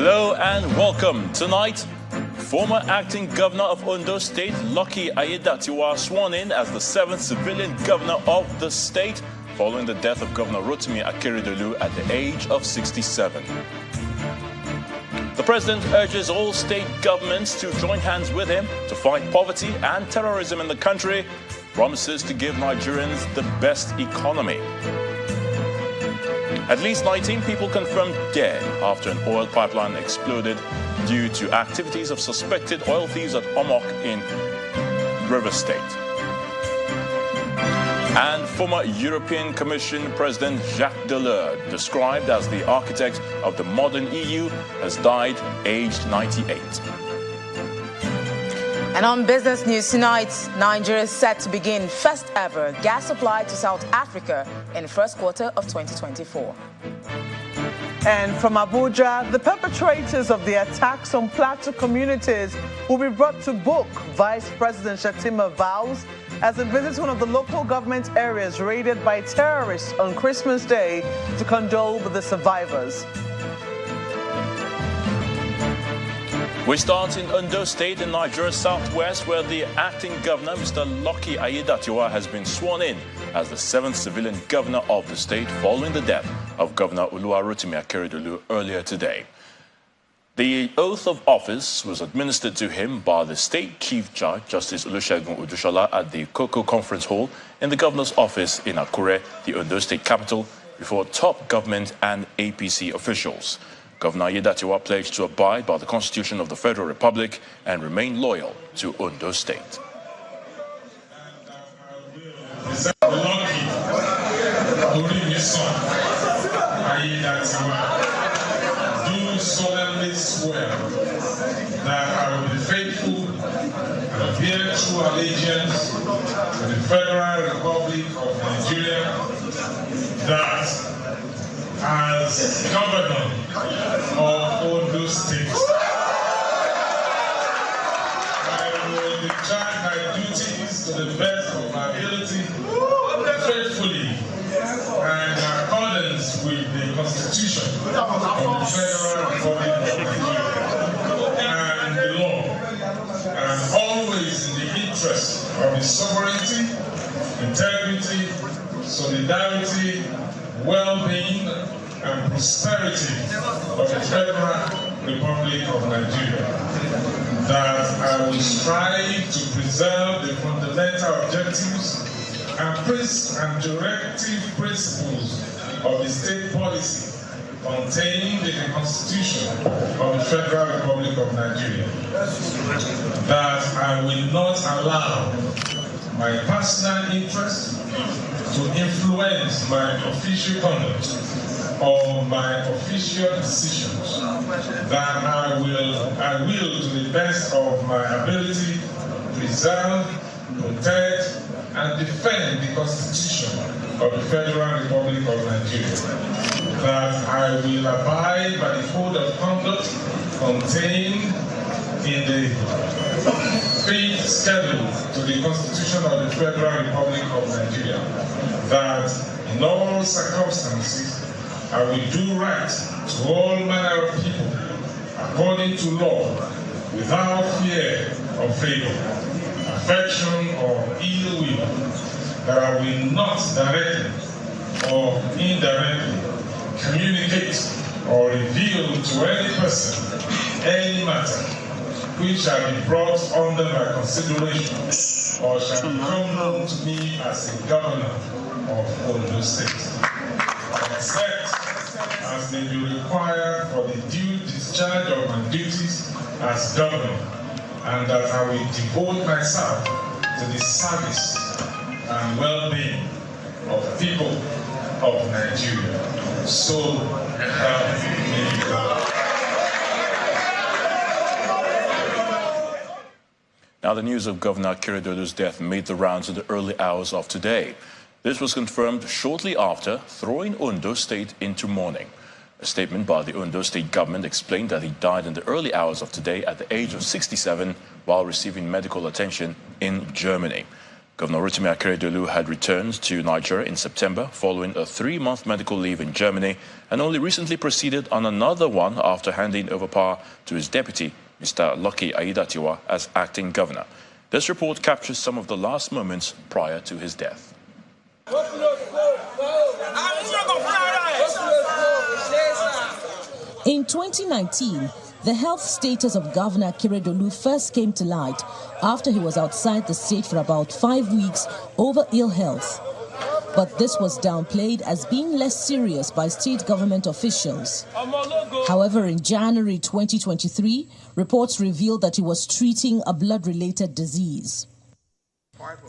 Hello and welcome. Tonight, former acting governor of Ondo State, Lucky Aiyedatiwa, sworn in as the 7th civilian governor of the state following the death of Governor Rotimi Akeredolu at the age of 67. The president urges all state governments to join hands with him to fight poverty and terrorism in the country, promises to give Nigerians the best economy. At least 19 people confirmed dead after an oil pipeline exploded due to activities of suspected oil thieves at Omok in River State. And former European Commission President Jacques Delors, described as the architect of the modern EU, has died aged 98. And on business news tonight, Nigeria is set to begin first ever gas supply to South Africa in the first quarter of 2024. And from Abuja, the perpetrators of the attacks on Plateau communities will be brought to book, Vice President Shettima vows, as it visits one of the local government areas raided by terrorists on Christmas Day to condole with the survivors. We start in Ondo State in Nigeria's southwest, where the acting governor, Mr. Lucky Aiyedatiwa, has been sworn in as the 7th civilian governor of the state following the death of Governor Rotimi Akeredolu earlier today. The oath of office was administered to him by the State Chief Judge, Justice Olusegun Odushola, at the Koko Conference Hall in the governor's office in Akure, the Ondo State capital, before top government and APC officials. Governor Aiyedatiwa pledged to abide by the Constitution of the Federal Republic and remain loyal to Ondo State. Do solemnly swear that I will be faithful and bear true allegiance to the Federal Republic of Nigeria, that as governor of Ondo State, I will discharge my duties to the best of my ability, faithfully, and in accordance with the Constitution of the Federal Republic of Nigeria and the law, and always in the interest of the sovereignty, integrity, solidarity, well-being, and prosperity of the Federal Republic of Nigeria. That I will strive to preserve the fundamental objectives and directive principles of the state policy contained in the Constitution of the Federal Republic of Nigeria. That I will not allow my personal interest to influence my official conduct or my official decisions. That I will, to the best of my ability, preserve, protect, and defend the Constitution of the Federal Republic of Nigeria. That I will abide by the code of conduct contained in the 5th schedule to the Constitution of the Federal Republic of Nigeria. That in all circumstances, I will do right to all manner of people according to law, without fear or favor, affection or ill will. That I will not directly or indirectly communicate or reveal to any person any matter which shall be brought under my consideration or shall become known to me as a governor of Ondo State, except as may be required for the due discharge of my duties as governor, and that I will devote myself to the service and well-being of people of Nigeria. So help me God. Now, the news of Governor Akeredolu's death made the rounds in the early hours of today. This was confirmed shortly after throwing Ondo State into mourning. A statement by the Ondo State government explained that he died in the early hours of today at the age of 67 while receiving medical attention in Germany. Governor Rotimi Akeredolu had returned to Nigeria in September following a 3-month medical leave in Germany and only recently proceeded on another one after handing over power to his deputy, Mr. Lucky Aiyedatiwa, as acting governor. This report captures some of the last moments prior to his death. In 2019, the health status of Governor Akeredolu first came to light after he was outside the state for about 5 weeks over ill health. But this was downplayed as being less serious by state government officials. However, in January 2023, reports revealed that he was treating a blood-related disease.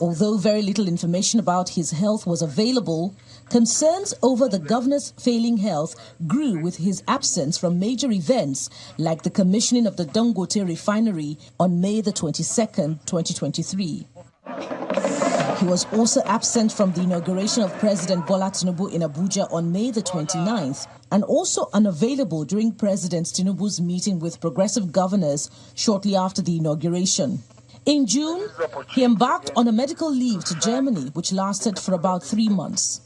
Although very little information about his health was available, concerns over the governor's failing health grew with his absence from major events like the commissioning of the Dangote refinery on May the 22nd, 2023. He was also absent from the inauguration of President Bola Tinubu in Abuja on May the 29th, and also unavailable during President Tinubu's meeting with progressive governors shortly after the inauguration. In June, he embarked on a medical leave to Germany, which lasted for about 3 months.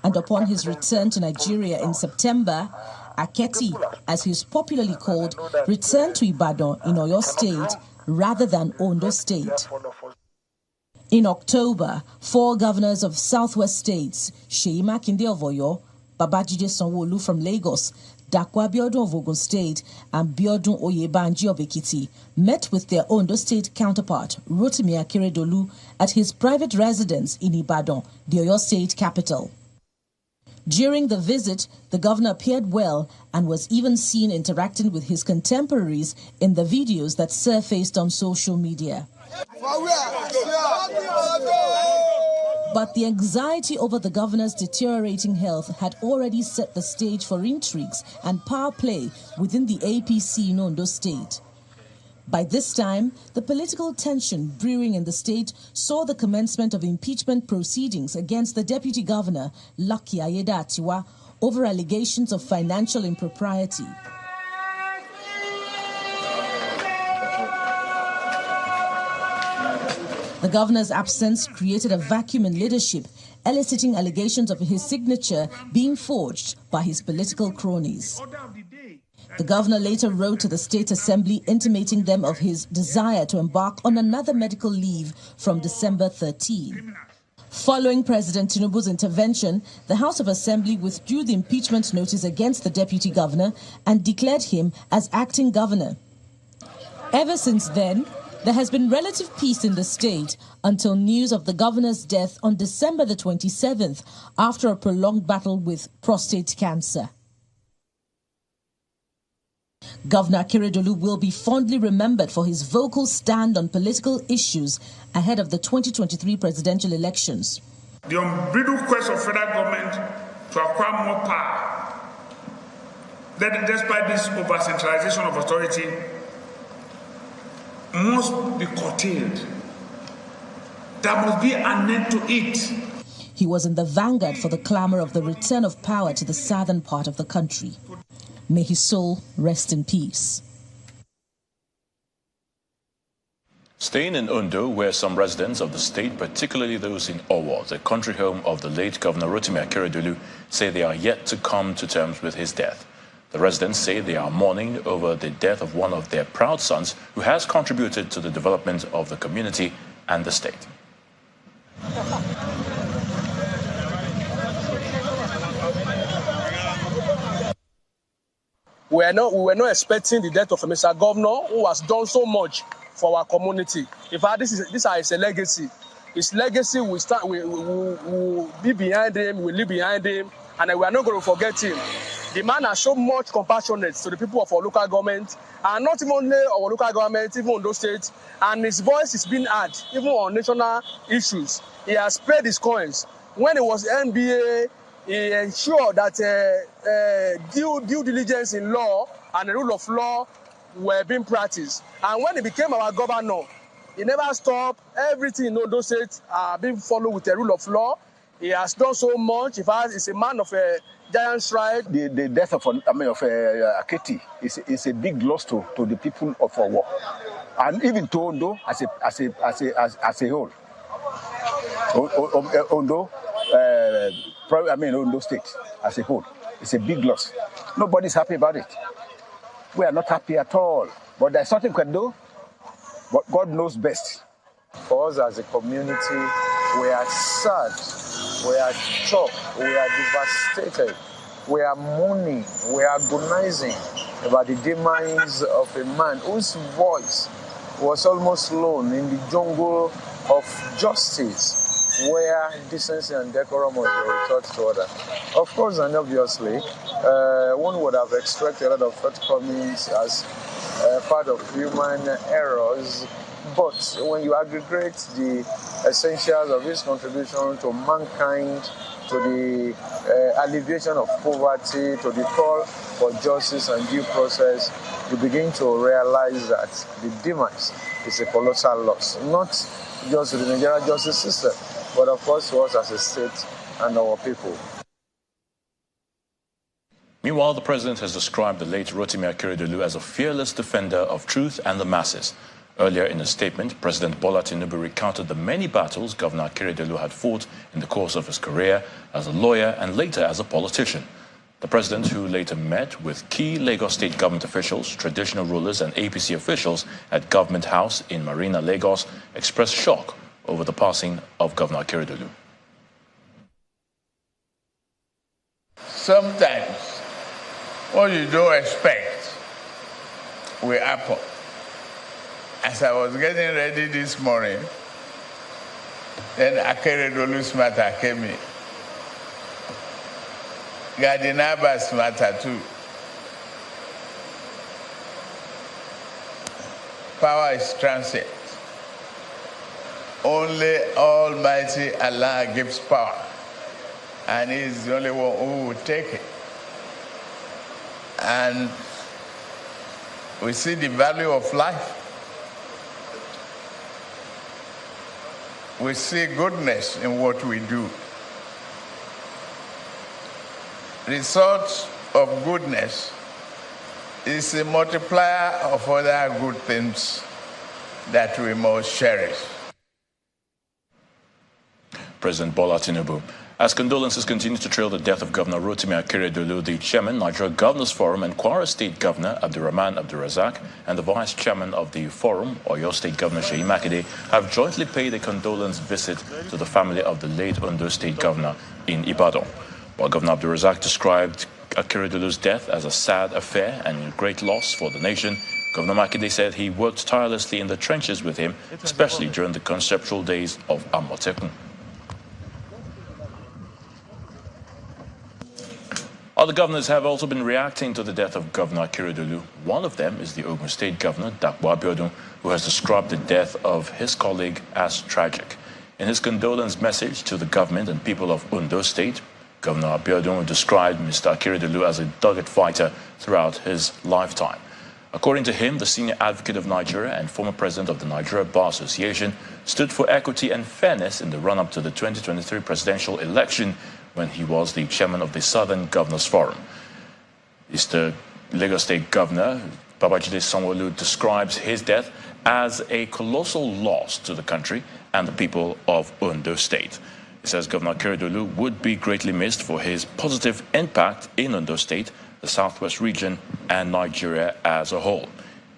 And upon his return to Nigeria in September, Aketi, as he is popularly called, returned to Ibadan in Oyo State rather than Ondo State. In October, 4 governors of southwest states, Seyi Makinde of Oyo, Babajide Sanwo-Olu from Lagos, Dapo Abiodun of Ogun State, and Biodun Oyebanji of Ekiti met with their Ondo State counterpart, Rotimi Akeredolu, at his private residence in Ibadan, the Oyo State capital. During the visit, the governor appeared well and was even seen interacting with his contemporaries in the videos that surfaced on social media. But the anxiety over the governor's deteriorating health had already set the stage for intrigues and power play within the APC in Ondo State. By this time, the political tension brewing in the state saw the commencement of impeachment proceedings against the deputy governor, Lucky Aiyedatiwa, over allegations of financial impropriety. The governor's absence created a vacuum in leadership, eliciting allegations of his signature being forged by his political cronies. The governor later wrote to the State Assembly intimating them of his desire to embark on another medical leave from December 13. Following President Tinubu's intervention, the House of Assembly withdrew the impeachment notice against the deputy governor and declared him as acting governor. Ever since then, there has been relative peace in the state until news of the governor's death on December the 27th after a prolonged battle with prostate cancer. Governor Akeredolu will be fondly remembered for his vocal stand on political issues ahead of the 2023 presidential elections. The unbridled quest of federal government to acquire more power, that despite this over-centralization of authority, must be curtailed. There must be an end to it. He was in the vanguard for the clamor of the return of power to the southern part of the country. May his soul rest in peace. Staying in Ondo, where some residents of the state, particularly those in Owo, the country home of the late Governor Rotimi Akeredolu, say they are yet to come to terms with his death. The residents say they are mourning over the death of one of their proud sons who has contributed to the development of the community and the state. We were not expecting the death of Mr. Governor, who has done so much for our community. In fact, this is a legacy. His legacy will be behind him, will live behind him, and we are not going to forget him. The man has shown much compassion to the people of our local government, and not even only our local government, even on those states. And his voice is being heard, even on national issues. He has paid his coins. When he was NBA, he ensured that due diligence in law and the rule of law were being practiced. And when he became our governor, he never stopped. Everything in those states being followed with the rule of law. He has done so much. In fact, he's a man of a giant stride. The death of Aketi is a big loss to the people of Owo, and even to Ondo as a whole. Ondo, Ondo State as a whole. It's a big loss. Nobody's happy about it. We are not happy at all. But there's nothing we can do. But God knows best. For us as a community, we are sad, we are shocked, we are devastated, we are mourning, we are agonizing about the demise of a man whose voice was almost lone in the jungle of justice, where decency and decorum was returned to order. Of course and obviously, one would have expected a lot of shortcomings as part of human errors, but when you aggregate the essentials of his contribution to mankind, to the alleviation of poverty, to the call for justice and due process, you begin to realize that the demise is a colossal loss, not just to the Nigerian justice system, but of course to us as a state and our people. Meanwhile, the president has described the late Rotimi Akeredolu as a fearless defender of truth and the masses. Earlier in a statement, President Bola Tinubu recounted the many battles Governor Akeredolu had fought in the course of his career as a lawyer and later as a politician. The president, who later met with key Lagos state government officials, traditional rulers and APC officials at Government House in Marina, Lagos, expressed shock over the passing of Governor Akeredolu. Sometimes what you don't expect will happen. As I was getting ready this morning, then Akeredolu's matter came in. Gadinaba's matter too. Power is transient. Only Almighty Allah gives power, and He is the only one who will take it. And we see the value of life. We see goodness in what we do. Result of goodness is a multiplier of other good things that we must cherish. President Bola Tinubu. As condolences continue to trail the death of Governor Rotimi Akeredolu, the chairman, Nigeria Governors Forum, and Kwara State Governor Abdurrahman Abdurrazak, and the vice chairman of the forum, Oyo State Governor Seyi Makinde, have jointly paid a condolence visit to the family of the late Ondo State Governor in Ibadan. While Governor Abdurrazak described Akeredolu's death as a sad affair and a great loss for the nation, Governor Makinde said he worked tirelessly in the trenches with him, especially during the conceptual days of Amotekun. Other governors have also been reacting to the death of Governor Akeredolu. One of them is the Ogun State Governor, Dapo Abiodun, who has described the death of his colleague as tragic. In his condolence message to the government and people of Ondo State, Governor Abiodun described Mr. Akeredolu as a dogged fighter throughout his lifetime. According to him, the senior advocate of Nigeria and former president of the Nigeria Bar Association stood for equity and fairness in the run-up to the 2023 presidential election when he was the chairman of the Southern Governors Forum. Mr. Lagos State Governor Babajide Sanwo-Olu describes his death as a colossal loss to the country and the people of Ondo State. He says Governor Akeredolu would be greatly missed for his positive impact in Ondo State, the Southwest region, and Nigeria as a whole.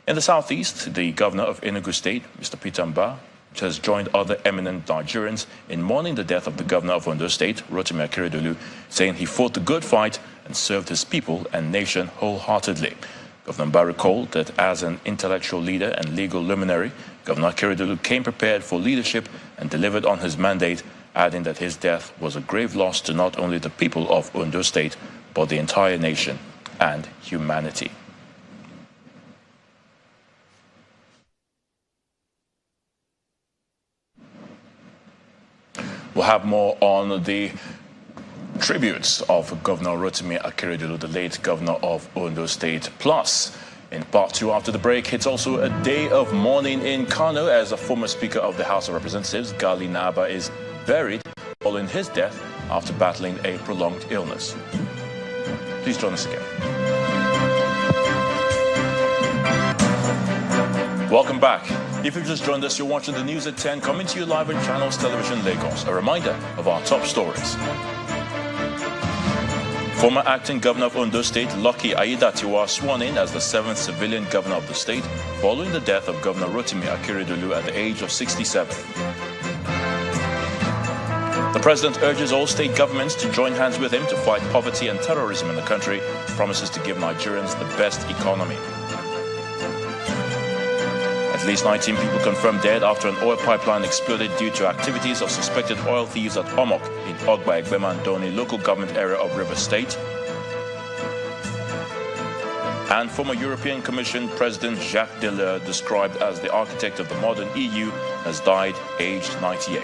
In the Southeast, the governor of Enugu State, Mr. Peter Mbah, has joined other eminent Nigerians in mourning the death of the governor of Ondo State, Rotimi Akeredolu, saying he fought the good fight and served his people and nation wholeheartedly. Governor Mbah recalled that as an intellectual leader and legal luminary, Governor Akeredolu came prepared for leadership and delivered on his mandate, adding that his death was a grave loss to not only the people of Ondo State, but the entire nation and humanity. We'll have more on the tributes of Governor Rotimi Akeredolu, the late governor of Ondo State. Plus, in part two after the break, it's also a day of mourning in Kano as a former Speaker of the House of Representatives, Gali is buried following his death after battling a prolonged illness. Please join us again. Welcome back. If you've just joined us, you're watching the news at 10, coming to you live on Channels Television Lagos. A reminder of our top stories. Former acting governor of Ondo State, Lucky Aiyedatiwa, sworn in as the 7th civilian governor of the state following the death of Governor Rotimi Akeredolu at the age of 67. The president urges all state governments to join hands with him to fight poverty and terrorism in the country, promises to give Nigerians the best economy. At least 19 people confirmed dead after an oil pipeline exploded due to activities of suspected oil thieves at Omok in Ogba Egbemandoni local government area of Rivers State. And former European Commission President Jacques Delors, described as the architect of the modern EU, has died aged 98.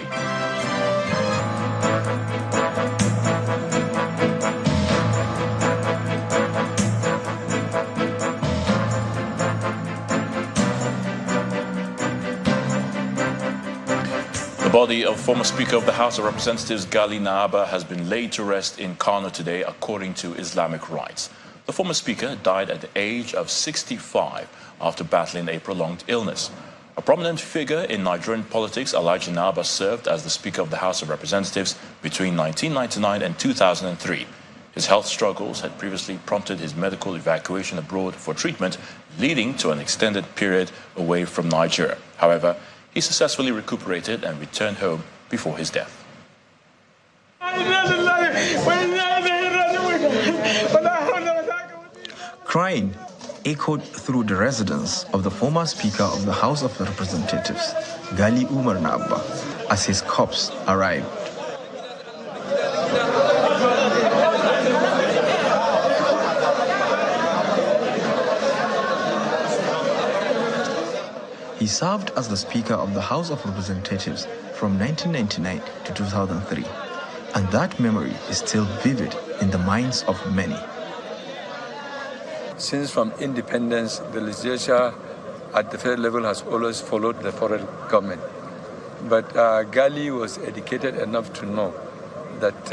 The body of former Speaker of the House of Representatives Gali has been laid to rest in Kano today, according to Islamic rites. The former Speaker died at the age of 65 after battling a prolonged illness. A prominent figure in Nigerian politics, Alhaji Naba served as the Speaker of the House of Representatives between 1999 and 2003. His health struggles had previously prompted his medical evacuation abroad for treatment, leading to an extended period away from Nigeria. However, he successfully recuperated and returned home before his death. Crying echoed through the residence of the former Speaker of the House of Representatives, Gali Umar Naba, as his corpse arrived. He served as the Speaker of the House of Representatives from 1999 to 2003, and that memory is still vivid in the minds of many. Since from independence, the legislature at the federal level has always followed the federal government. But Gali was educated enough to know that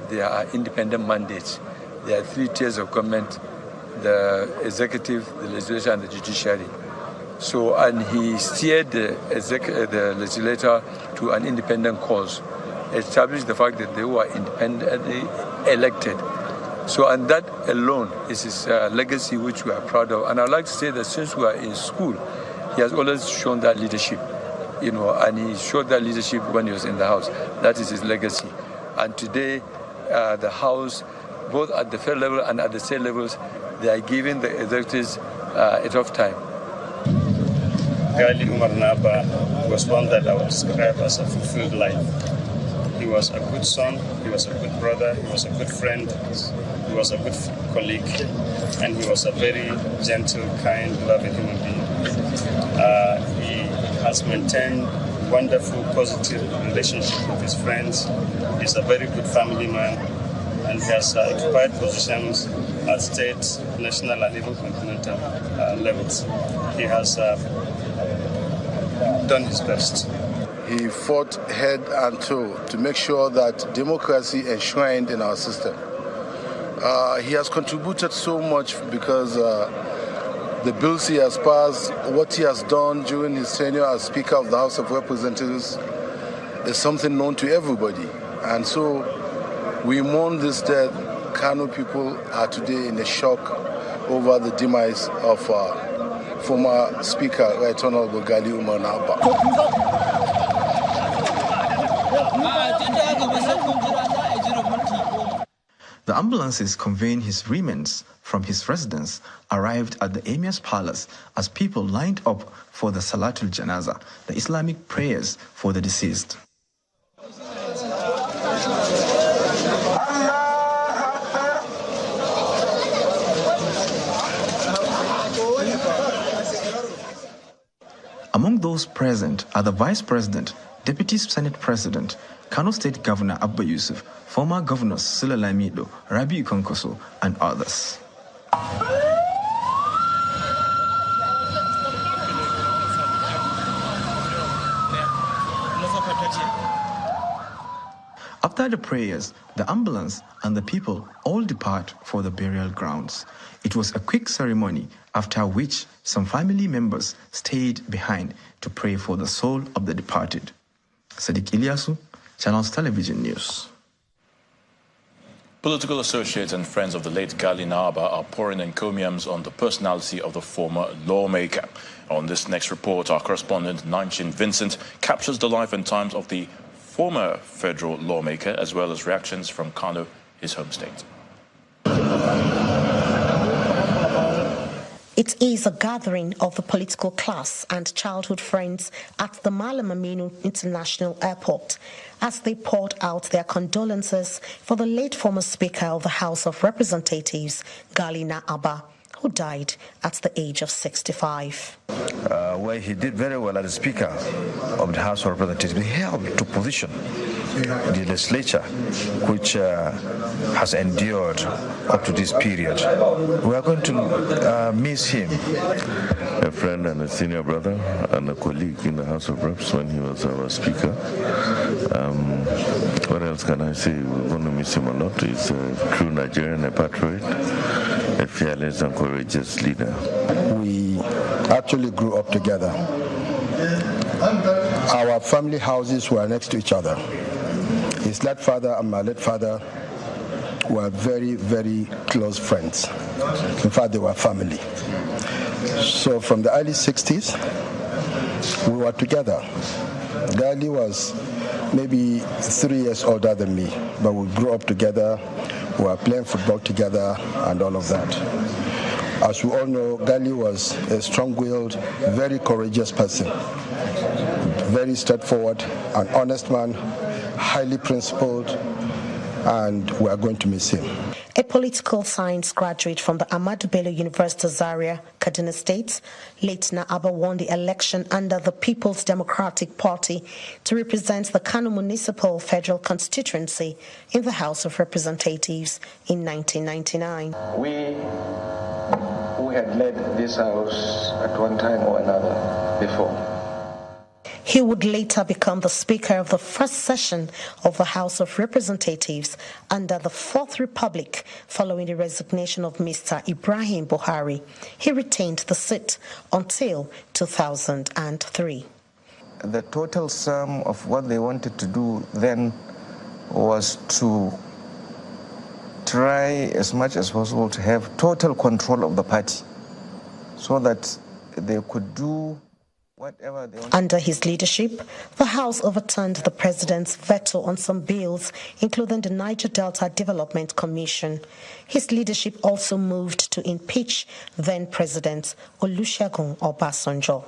there are independent mandates. There are 3 tiers of government: the executive, the legislature, and the judiciary. So, and he steered the legislature to an independent cause, established the fact that they were independently elected. So, and that alone is his legacy, which we are proud of. And I'd like to say that since we are in school, he has always shown that leadership, and he showed that leadership when he was in the House. That is his legacy. And today, the House, both at the federal level and at the state levels, they are giving the executives a tough time. Gali Umar Naba was one that I would describe as a fulfilled life. He was a good son, he was a good brother, he was a good friend, he was a good colleague, and he was a very gentle, kind, loving human being. He has maintained wonderful, positive relationship with his friends. He's a very good family man, and he has occupied positions at state, national, and even continental levels. He has done his best. He fought head and toe to make sure that democracy enshrined in our system. He has contributed so much because the bills he has passed, what he has done during his tenure as Speaker of the House of Representatives is something known to everybody. And so we mourn this death. Kano people are today in a shock over the demise of former Speaker, Right Honorable Gali Umar Naba. The ambulances conveying his remains from his residence arrived at the Emir's palace as people lined up for the Salatul Janaza, the Islamic prayers for the deceased. Among those present are the Vice President, Deputy Senate President, Kano State Governor Abba Yusuf, former Governors Sula Lamido, Rabi Konkoso, and others. After After the prayers, the ambulance and the people all depart for the burial grounds. It was a quick ceremony, after which some family members stayed behind to pray for the soul of the departed. Sadiq Ilyasu, Channels Television News. Political associates and friends of the late Gali are pouring encomiums on the personality of the former lawmaker. On this next report, our correspondent Nanchin Vincent captures the life and times of the former federal lawmaker, as well as reactions from Kano, his home state. It is a gathering of the political class and childhood friends at the Malam Aminu International Airport as they poured out their condolences for the late former Speaker of the House of Representatives, Gali Abba, who died at the age of 65. Where he did very well as Speaker of the House of Representatives. He held to position the legislature, which has endured up to this period. We are going to miss him. A friend and a senior brother and a colleague in the House of Reps when he was our Speaker. What else can I say? We're going to miss him a lot. He's a true Nigerian, a patriot, a fearless and courageous leader. We actually grew up together. Our family houses were next to each other. His late father and my late father were very, very close friends. In fact, they were family. So from the early 60s, we were together. Gali was maybe 3 years older than me, but we grew up together. We were playing football together and all of that. As we all know, Gali was a strong-willed, very courageous person, very straightforward, an honest man, highly principled, and we are going to miss him. A political science graduate from the Ahmadu Bello University Zaria, Kaduna State, late Abba won the election under the People's Democratic Party to represent the Kano Municipal Federal Constituency in the House of Representatives in 1999. We who had led this house at one time or another before. He would later become the Speaker of the first session of the House of Representatives under the Fourth Republic following the resignation of Mr. Ibrahim Buhari. He retained the seat until 2003. The total sum of what they wanted to do then was to try as much as possible to have total control of the party so that they could do whatever they want. Under his leadership, the House overturned the president's veto on some bills, including the Niger Delta Development Commission. His leadership also moved to impeach then-President Olusegun Obasanjo.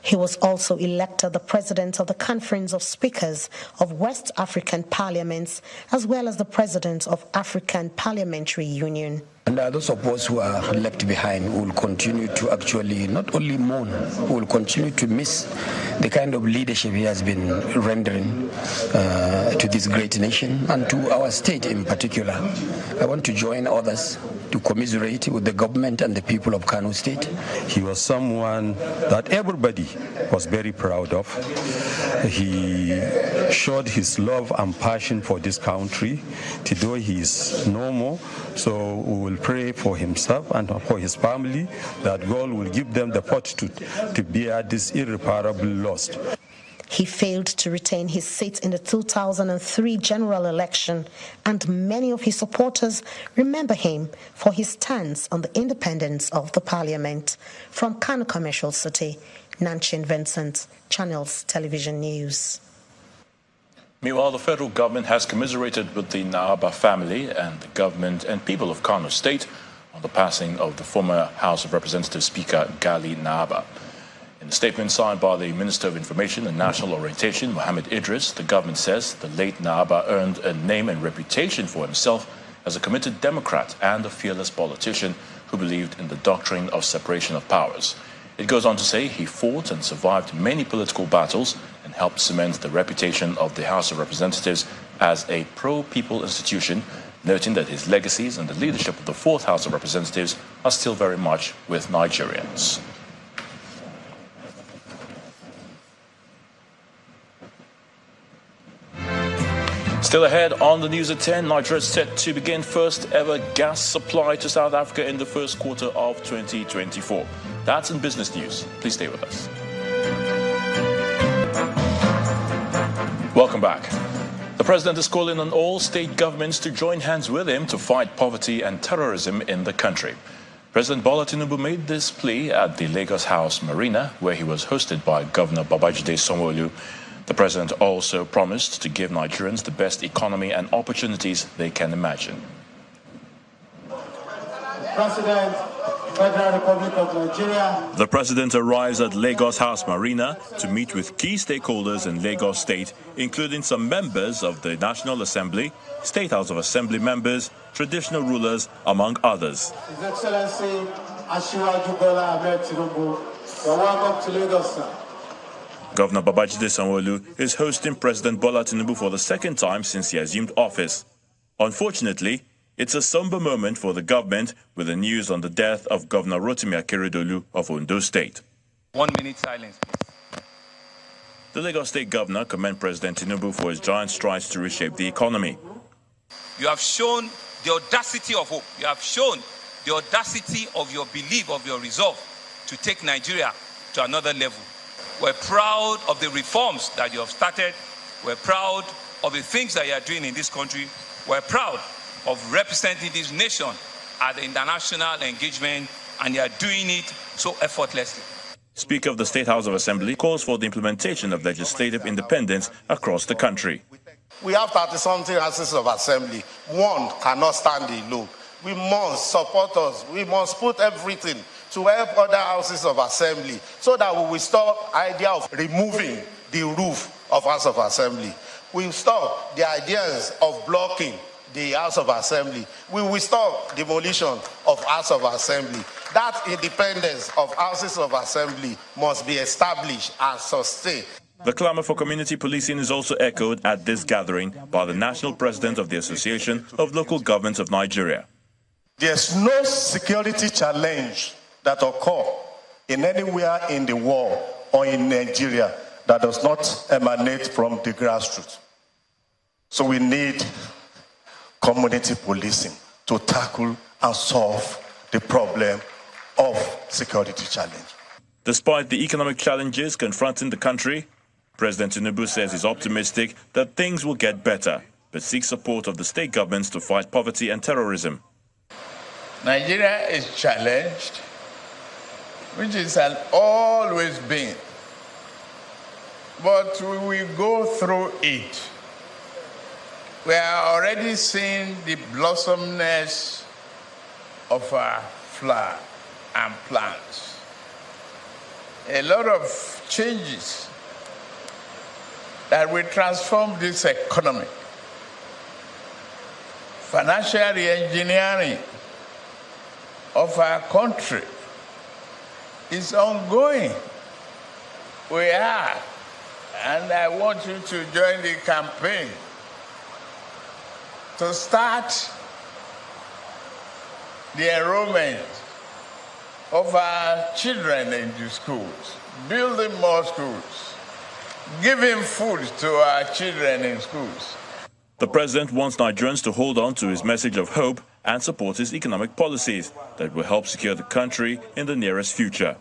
He was also elected the president of the Conference of Speakers of West African Parliaments, as well as the president of African Parliamentary Union. And those of us who are left behind will continue to actually not only mourn, will continue to miss the kind of leadership he has been rendering to this great nation and to our state in particular. I want to join others to commiserate with the government and the people of Kano State. He was someone that everybody was very proud of. He showed his love and passion for this country. Today he is no more, so we will pray for himself and for his family that God will give them the fortitude to bear this irreparable loss. He failed to retain his seat in the 2003 general election, and many of his supporters remember him for his stance on the independence of the parliament. From Kano Commercial City, Nanchin Vincent, Channels Television News. Meanwhile, the federal government has commiserated with the Naaba family and the government and people of Kano State on the passing of the former House of Representatives Speaker Gali Naaba. In a statement signed by the Minister of Information and National Orientation, Mohammed Idris, the government says the late Naaba earned a name and reputation for himself as a committed Democrat and a fearless politician who believed in the doctrine of separation of powers. It goes on to say he fought and survived many political battles and helped cement the reputation of the House of Representatives as a pro-people institution, noting that his legacies and the leadership of the Fourth House of Representatives are still very much with Nigerians. Still ahead on the news at 10, Nigeria is set to begin first ever gas supply to South Africa in the first quarter of 2024. That's in business news. Please stay with us. Welcome back. The president is calling on all state governments to join hands with him to fight poverty and terrorism in the country. President Bola Tinubu made this plea at the Lagos House Marina, where he was hosted by Governor Babajide Sanwo-Olu. The president also promised to give Nigerians the best economy and opportunities they can imagine. President, Federal Republic of Nigeria. The president arrives at Lagos House Marina to meet with key stakeholders in Lagos State, including some members of the National Assembly, State House of Assembly members, traditional rulers, among others. His Excellency Asiwaju Bola Ahmed Tinubu, you're welcome to Lagos, sir. Governor Babajide Sanwo-Olu is hosting President Bola Tinubu for the second time since he assumed office. Unfortunately, it's a somber moment for the government with the news on the death of Governor Rotimi Akeredolu of Ondo State. 1 minute silence, please. The Lagos State governor commended President Tinubu for his giant strides to reshape the economy. You have shown the audacity of hope. You have shown the audacity of your belief, of your resolve to take Nigeria to another level. We're proud of the reforms that you have started. We're proud of the things that you are doing in this country. We're proud of representing this nation at the international engagement, and you are doing it so effortlessly. Speaker of the State House of Assembly calls for the implementation of legislative independence across the country. We have 30-something houses of assembly. One cannot stand alone. We must support us. We must put everything to help other houses of assembly so that we will stop the idea of removing the roof of House of Assembly. We will stop the ideas of blocking the House of Assembly. We will stop demolition of House of Assembly. That independence of houses of assembly must be established and sustained. The clamor for community policing is also echoed at this gathering by the national president of the Association of Local Governments of Nigeria. There's no security challenge that occur in anywhere in the world or in Nigeria that does not emanate from the grassroots. So we need community policing to tackle and solve the problem of security challenge. Despite the economic challenges confronting the country, President Tinubu says he's optimistic that things will get better, but seeks support of the state governments to fight poverty and terrorism. Nigeria is challenged, which it has always been, but we will go through it. We are already seeing the blossomness of our flower and plants. A lot of changes that will transform this economy. Financial re-engineering of our country is ongoing. We are, and I want you to join the campaign to start the enrollment of our children into schools, building more schools, giving food to our children in schools. The president wants Nigerians to hold on to his message of hope and support his economic policies that will help secure the country in the nearest future.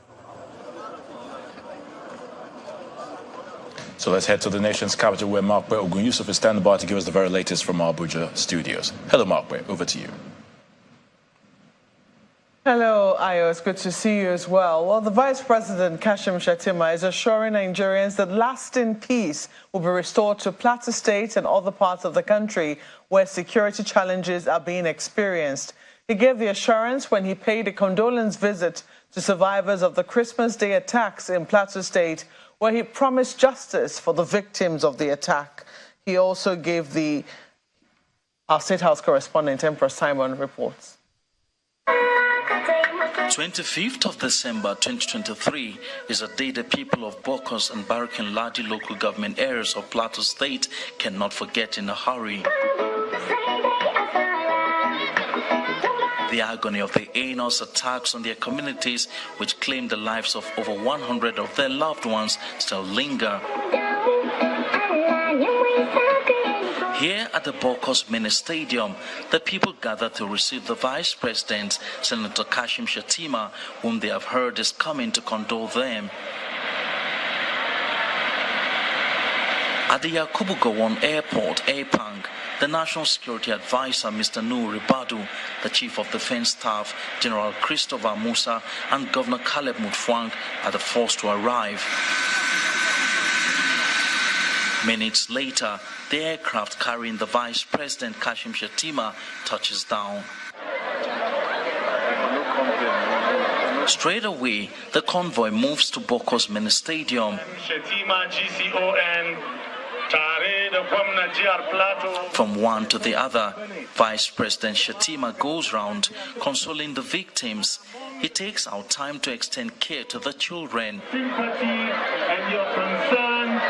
So let's head to the nation's capital, where Mark Ogun Yusuf is standing by to give us the very latest from our Abuja studios. Hello, Mark, over to you. Hello, Ayo. It's good to see you as well. Well, the Vice President, Kashim Shettima, is assuring Nigerians that lasting peace will be restored to Plateau State and other parts of the country where security challenges are being experienced. He gave the assurance when he paid a condolence visit to survivors of the Christmas Day attacks in Plateau State, where he promised justice for the victims of the attack. He also gave our State House correspondent, Emperor Simon, reports. 25th of December 2023 is a day the people of Bokos and Barikin Ladi local government areas of Plateau State cannot forget in a hurry. The agony of the heinous attacks on their communities, which claimed the lives of over 100 of their loved ones, still linger. Here at the Bokos Mini Stadium, the people gathered to receive the Vice President, Senator Kashim Shettima, whom they have heard is coming to condole them. At the Yakubu Gowon Airport, Aipang, the National Security Advisor, Mr. Nuhu Ribadu, the Chief of Defense Staff, General Christopher Musa, and Governor Caleb Mutfwang are the first to arrive. Minutes later, the aircraft carrying the Vice President Kashim Shettima touches down. Straight away, the convoy moves to Bokos Mini Stadium. From one to the other, Vice President Shettima goes round consoling the victims. He takes out time to extend care to the children. Sympathy and your concern.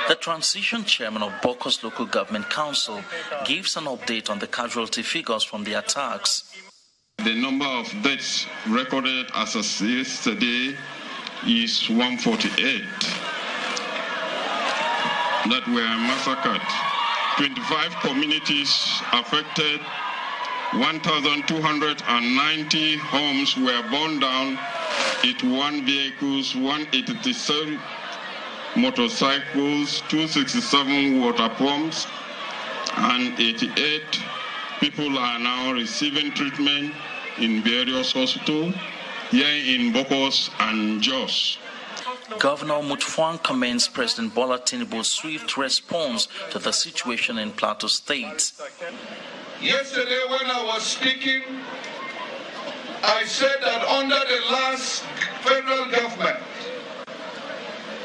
The transition chairman of Bokos Local Government Council gives an update on the casualty figures from the attacks. The number of deaths recorded as of yesterday is 148 that were massacred. 25 communities affected, 1,290 homes were burned down, 81 vehicles, 183 motorcycles, 267 water pumps, and 88 people are now receiving treatment in various hospitals here in Bokos and Jos. Governor Mutfwang commends President Bola Tinubu's swift response to the situation in Plateau State. Yesterday when I was speaking, I said that under the last federal government,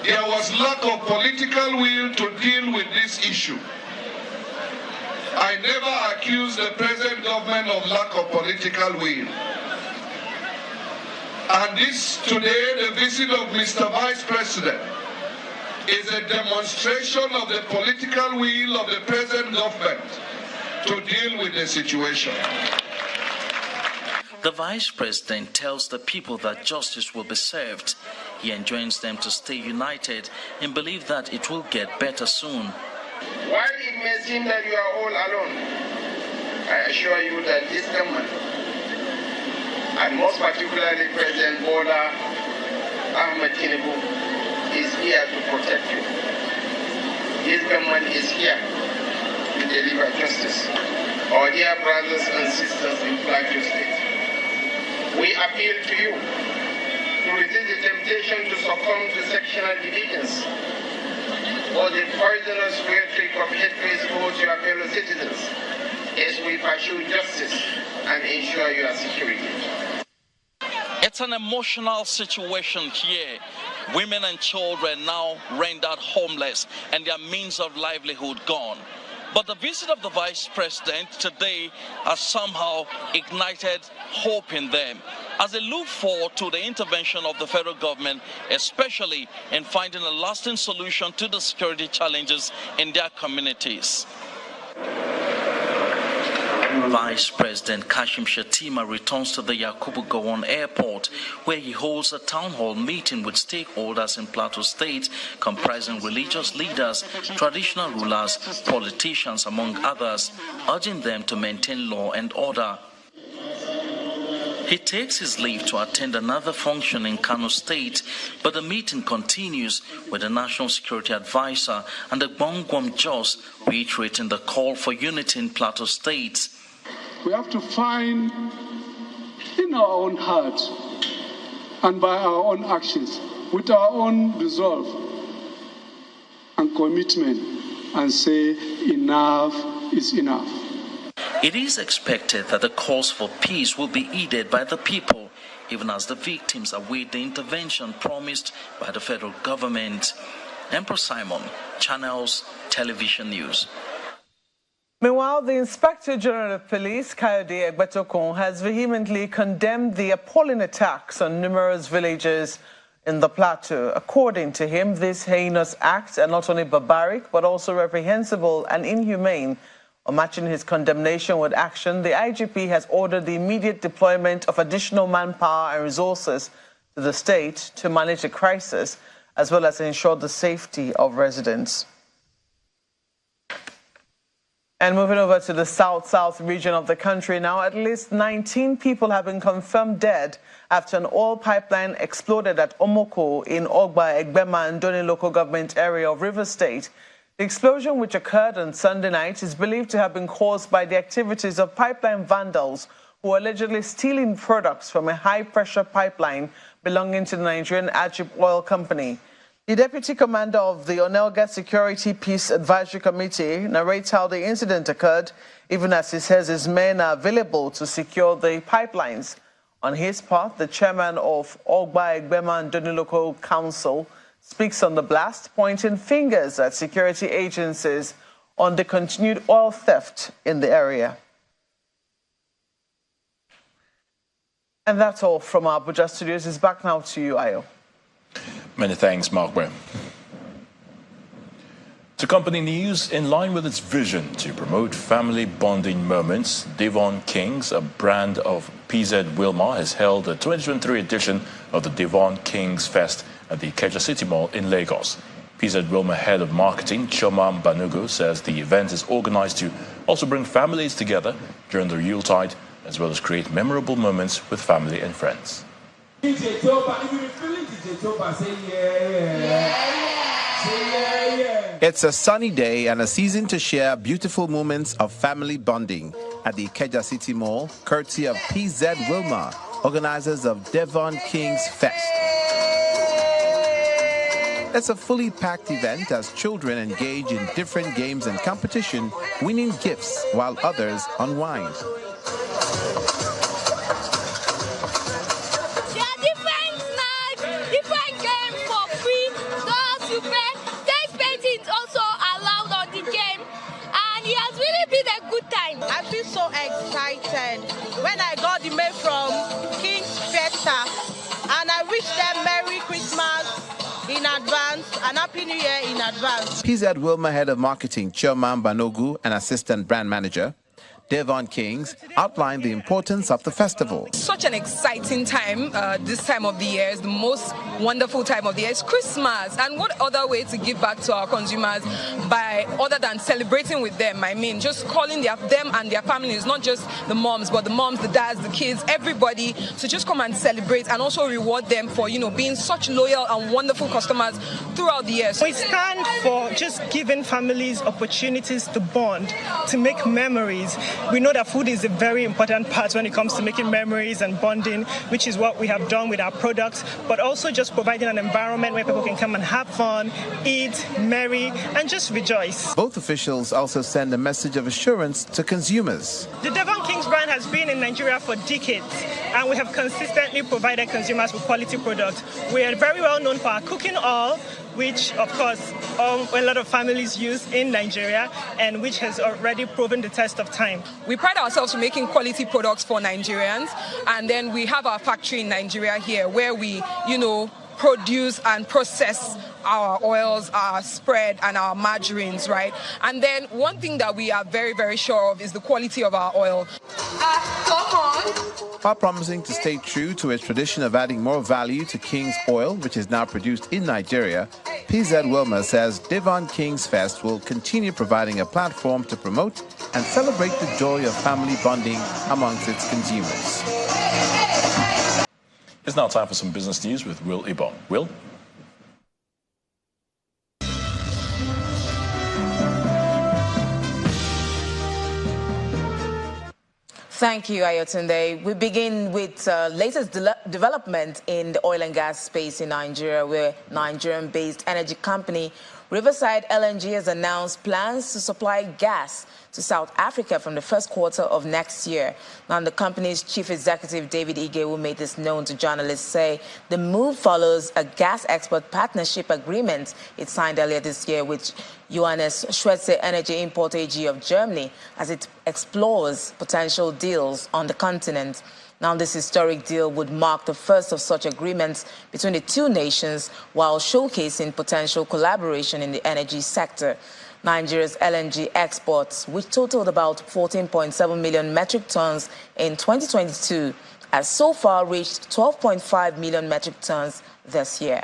there was lack of political will to deal with this issue. I never accused the present government of lack of political will. And this today, the visit of Mr. Vice President, is a demonstration of the political will of the present government to deal with the situation. The Vice President tells the people that justice will be served. He enjoins them to stay united and believe that it will get better soon. While it may seem that you are all alone, I assure you that this government, and most particularly President Bola Ahmed Tinubu, is here to protect you. This government is here to deliver justice. Our dear brothers and sisters in Plateau State, we appeal to you to resist the temptation to succumb to sectional divisions or the poisonous rhetoric of hatred towards your fellow citizens as we pursue justice and ensure your security. It's an emotional situation here. Women and children now rendered homeless and their means of livelihood gone. But the visit of the Vice President today has somehow ignited hope in them as they look forward to the intervention of the federal government, especially in finding a lasting solution to the security challenges in their communities. Vice President Kashim Shettima returns to the Yakubu Gowon Airport, where he holds a town hall meeting with stakeholders in Plateau State, comprising religious leaders, traditional rulers, politicians, among others, urging them to maintain law and order. He takes his leave to attend another function in Kano State, but the meeting continues with the National Security Advisor and the Bongwam Jos reiterating the call for unity in Plateau State. We have to find in our own hearts and by our own actions, with our own resolve and commitment, and say enough is enough. It is expected that the calls for peace will be heeded by the people, even as the victims await the intervention promised by the federal government. Emperor Simon, Channels Television News. Meanwhile, the Inspector General of Police, Kayode Egbetokun, has vehemently condemned the appalling attacks on numerous villages in the Plateau. According to him, these heinous acts are not only barbaric but also reprehensible and inhumane, On matching his condemnation with action, the IGP has ordered the immediate deployment of additional manpower and resources to the state to manage the crisis, as well as ensure the safety of residents. And moving over to the south region of the country now, at least 19 people have been confirmed dead after an oil pipeline exploded at Omoko in Ogba, Egbema, and Ndoni local government area of Rivers State. The explosion, which occurred on Sunday night, is believed to have been caused by the activities of pipeline vandals who are allegedly stealing products from a high-pressure pipeline belonging to the Nigerian Ajib Oil Company. The deputy commander of the Onelga Security Peace Advisory Committee narrates how the incident occurred, even as he says his men are available to secure the pipelines. On his part, the chairman of Ogba, Egbema, and Ndoni Local Council speaks on the blast, pointing fingers at security agencies on the continued oil theft in the area. And that's all from our Abuja studios. It's back now to you, Ayo. Many thanks, Mark Brown. To company news, in line with its vision to promote family bonding moments, Devon Kings, a brand of PZ Wilmar, has held the 2023 edition of the Devon Kings Fest at the Ikeja City Mall in Lagos. PZ Wilmar head of marketing, Choma Banugo, says the event is organized to also bring families together during the Yuletide, as well as create memorable moments with family and friends. It's a sunny day and a season to share beautiful moments of family bonding at the Ikeja City Mall, courtesy of PZ Wilmar, organizers of Devon Kings Fest. It's a fully packed event as children engage in different games and competition, winning gifts while others unwind. I feel so excited when I got the mail from King's Fiesta, and I wish them Merry Christmas in advance and Happy New Year in advance. PZ Wilmar head of marketing Choma Banogu and assistant brand manager Devon Kings outlined the importance of the festival. Such an exciting time. This time of the year is the most wonderful time of the year. It's Christmas, and what other way to give back to our consumers by other than celebrating with them? I mean, just calling them and their families, not just the moms, but the moms, the dads, the kids, everybody, to just come and celebrate and also reward them for, being such loyal and wonderful customers throughout the year. We stand for just giving families opportunities to bond, to make memories. We know that food is a very important part when it comes to making memories and bonding, which is what we have done with our products, but also just providing an environment where people can come and have fun, eat, merry, and just rejoice. Both officials also send a message of assurance to consumers. The Devon Kings brand has been in Nigeria for decades, and we have consistently provided consumers with quality products. We are very well known for our cooking oil, which, of course, a lot of families use in Nigeria, and which has already proven the test of time. We pride ourselves in making quality products for Nigerians, and then we have our factory in Nigeria here where we, produce and process our oils, our spread, and our margarines, right? And then one thing that we are very, very sure of is the quality of our oil. While promising to stay true to its tradition of adding more value to King's oil, which is now produced in Nigeria, PZ Wilmar says Devon Kings Fest will continue providing a platform to promote and celebrate the joy of family bonding amongst its consumers. It's now time for some business news with Will Ibon. Will? Thank you, Ayotunde. We begin with latest development in the oil and gas space in Nigeria, where Nigerian-based energy company Riverside LNG has announced plans to supply gas to South Africa from the first quarter of next year. Now, the company's chief executive, David Ige, who made this known to journalists, say the move follows a gas export partnership agreement it signed earlier this year with Johannes Schwetze Energy Import AG of Germany as it explores potential deals on the continent. Now, this historic deal would mark the first of such agreements between the two nations while showcasing potential collaboration in the energy sector. Nigeria's LNG exports, which totaled about 14.7 million metric tons in 2022, has so far reached 12.5 million metric tons this year.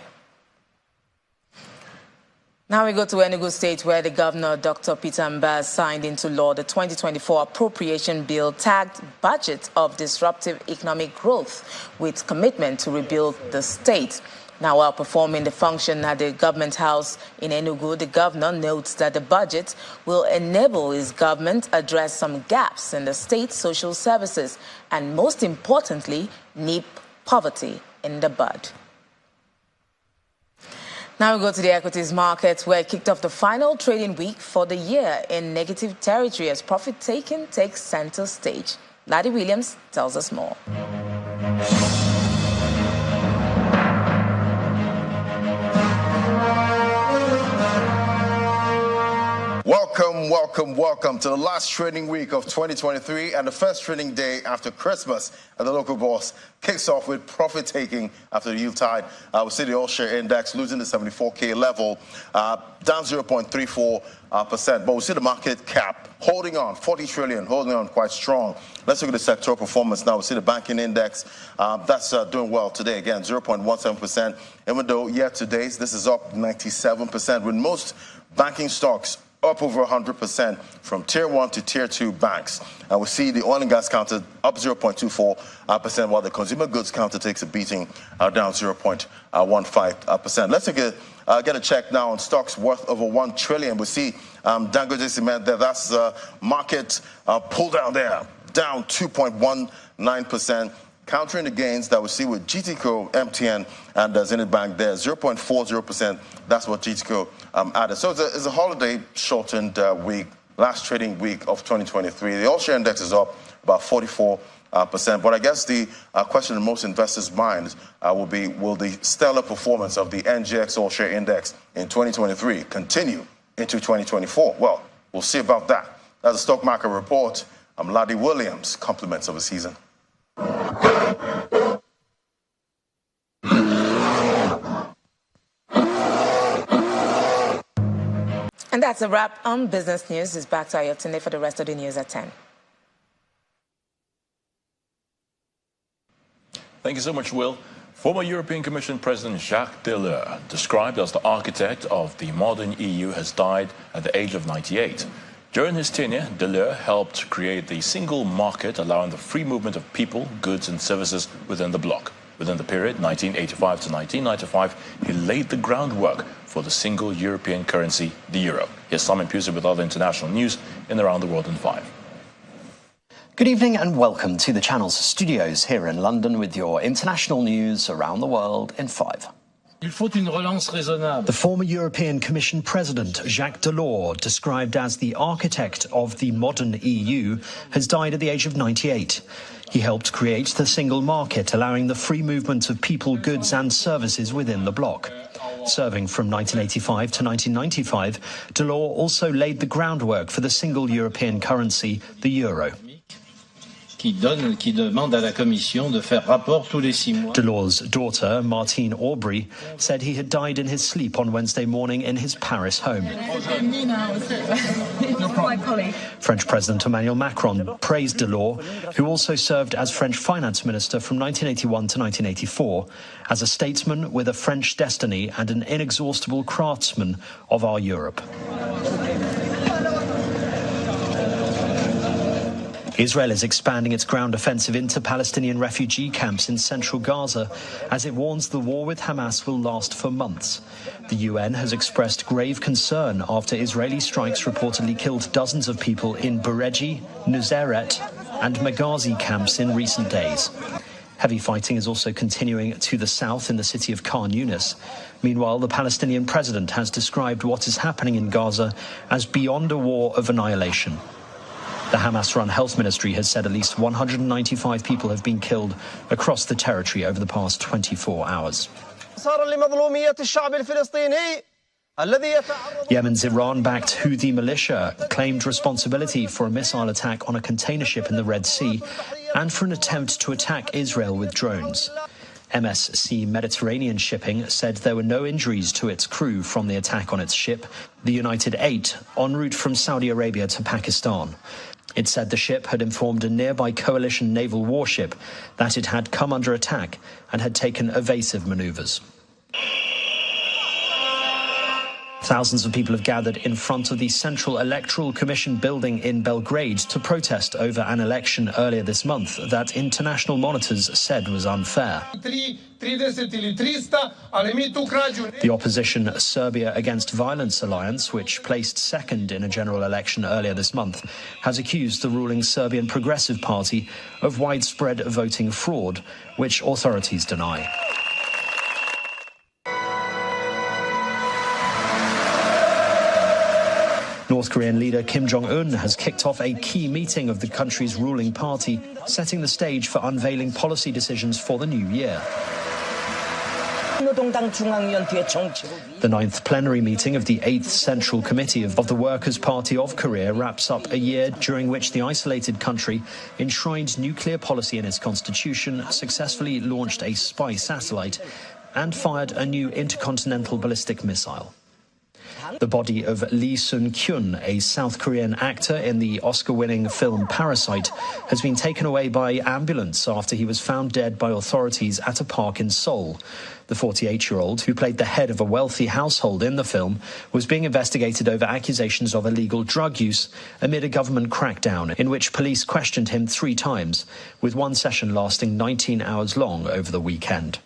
Now we go to Enugu State, where the governor, Dr. Peter Mbah, signed into law the 2024 appropriation bill tagged Budget of Disruptive Economic Growth, with commitment to rebuild the state. Now, while performing the function at the government house in Enugu, the governor notes that the budget will enable his government address some gaps in the state's social services and, most importantly, nip poverty in the bud. Now we go to the equities market, where it kicked off the final trading week for the year in negative territory as profit-taking takes center stage. Laddie Williams tells us more. Welcome to the last trading week of 2023 and the first trading day after Christmas. And the local boss kicks off with profit-taking after the Yuletide. We see the all-share index losing the 74K level, down 0.34%. But we see the market cap holding on, 40 trillion, holding on quite strong. Let's look at the sectoral performance now. We see the banking index, that's doing well today. Again, 0.17%. Even though year-to-date, this is up 97%, with most banking stocks up over 100% from Tier 1 to Tier 2 banks. And we see the oil and gas counter up 0.24%, while the consumer goods counter takes a beating, down 0.15%. Let's get a check now on stocks worth over 1 trillion. We see Dangote Cement there. That's market pull down there, down 2.19%. Countering the gains that we see with GTCO, MTN, and Zenith Bank there, 0.40%. That's what GTCO added. So it's a holiday-shortened week, last trading week of 2023. The all-share index is up about 44%. But I guess the question in most investors' minds will be, will the stellar performance of the NGX all-share index in 2023 continue into 2024? Well, we'll see about that. That's a stock market report. I'm Laddie Williams, compliments of the season. And that's a wrap on business news. It's back to Ayotunde for the rest of the news at 10. Thank you so much, Will. Former European Commission President Jacques Delors, described as the architect of the modern EU, has died at the age of 98. During his tenure, Delors helped create the single market, allowing the free movement of people, goods and services within the bloc. Within the period 1985 to 1995, he laid the groundwork for the single European currency, the euro. Here's Simon Pusey with other international news in Around the World in 5. Good evening and welcome to the Channel's studios here in London with your international news around the world in 5. The former European Commission President, Jacques Delors, described as the architect of the modern EU, has died at the age of 98. He helped create the single market, allowing the free movement of people, goods and services within the bloc. Serving from 1985 to 1995, Delors also laid the groundwork for the single European currency, the euro. Delors' daughter, Martine Aubry, said he had died in his sleep on Wednesday morning in his Paris home. French President Emmanuel Macron praised Delors, who also served as French finance minister from 1981 to 1984, as a statesman with a French destiny and an inexhaustible craftsman of our Europe. Israel is expanding its ground offensive into Palestinian refugee camps in central Gaza as it warns the war with Hamas will last for months. The UN has expressed grave concern after Israeli strikes reportedly killed dozens of people in Bureji, Nuseirat and Maghazi camps in recent days. Heavy fighting is also continuing to the south in the city of Khan Yunis. Meanwhile, the Palestinian president has described what is happening in Gaza as beyond a war of annihilation. The Hamas-run health ministry has said at least 195 people have been killed across the territory over the past 24 hours. Yemen's Iran-backed Houthi militia claimed responsibility for a missile attack on a container ship in the Red Sea and for an attempt to attack Israel with drones. MSC Mediterranean Shipping said there were no injuries to its crew from the attack on its ship, the United 8, en route from Saudi Arabia to Pakistan. It said the ship had informed a nearby coalition naval warship that it had come under attack and had taken evasive maneuvers. Thousands of people have gathered in front of the Central Electoral Commission building in Belgrade to protest over an election earlier this month that international monitors said was unfair. The opposition Serbia Against Violence Alliance, which placed second in a general election earlier this month, has accused the ruling Serbian Progressive Party of widespread voting fraud, which authorities deny. North Korean leader Kim Jong-un has kicked off a key meeting of the country's ruling party, setting the stage for unveiling policy decisions for the new year. The 9th plenary meeting of the 8th Central Committee of the Workers' Party of Korea wraps up a year during which the isolated country enshrined nuclear policy in its constitution, successfully launched a spy satellite, and fired a new intercontinental ballistic missile. The body of Lee Sun-kyun, a South Korean actor in the Oscar-winning film Parasite, has been taken away by ambulance after he was found dead by authorities at a park in Seoul. The 48-year-old, who played the head of a wealthy household in the film, was being investigated over accusations of illegal drug use amid a government crackdown in which police questioned him 3 times, with one session lasting 19 hours long over the weekend.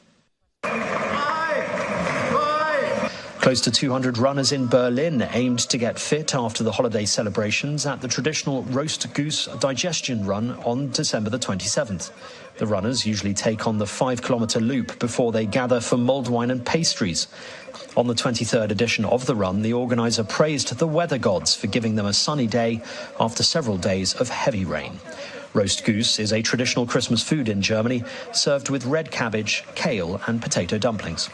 Close to 200 runners in Berlin aimed to get fit after the holiday celebrations at the traditional roast goose digestion run on December the 27th. The runners usually take on the 5-kilometre loop before they gather for mulled wine and pastries. On the 23rd edition of the run, the organiser praised the weather gods for giving them a sunny day after several days of heavy rain. Roast goose is a traditional Christmas food in Germany, served with red cabbage, kale and potato dumplings.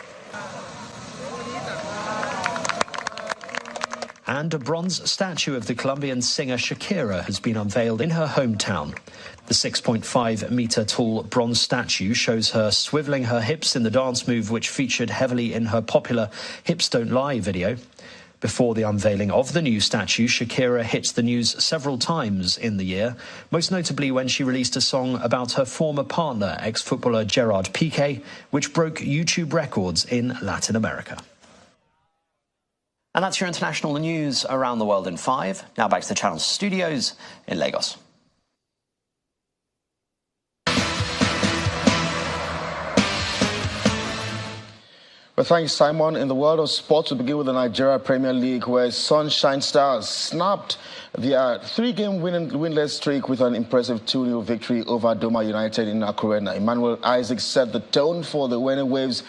And a bronze statue of the Colombian singer Shakira has been unveiled in her hometown. The 6.5-metre-tall bronze statue shows her swivelling her hips in the dance move which featured heavily in her popular Hips Don't Lie video. Before the unveiling of the new statue, Shakira hit the news several times in the year, most notably when she released a song about her former partner, ex-footballer Gerard Piqué, which broke YouTube records in Latin America. And that's your international news around the world in 5. Now back to the Channel studios in Lagos. Well, thank you, Simon. In the world of sports, we begin with the Nigeria Premier League, where Sunshine Stars snapped their 3-game winless streak with an impressive 2-0 victory over Doma United in Akure. Emmanuel Isaac set the tone for the winning Waves,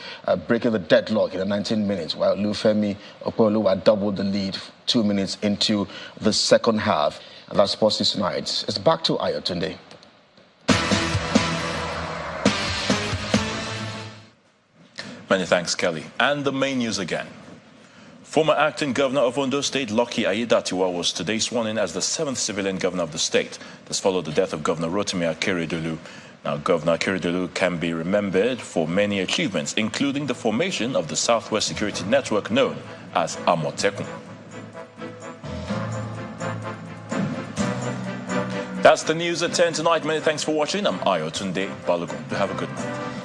breaking the deadlock in the 19 minutes, while Lufemi Opoluwa doubled the lead 2 minutes into the second half. And that's Sports News Tonight. It's back to Ayotunde. Many thanks, Kelly. And the main news again. Former acting governor of Ondo State, Lucky Aiyedatiwa, was today sworn in as the 7th civilian governor of the state. This followed the death of Governor Rotimi Akeredolu. Now, Governor Akeredolu can be remembered for many achievements, including the formation of the Southwest Security Network known as Amotekun. That's the news at 10 tonight. Many thanks for watching. I'm Ayotunde Balogun. Have a good night.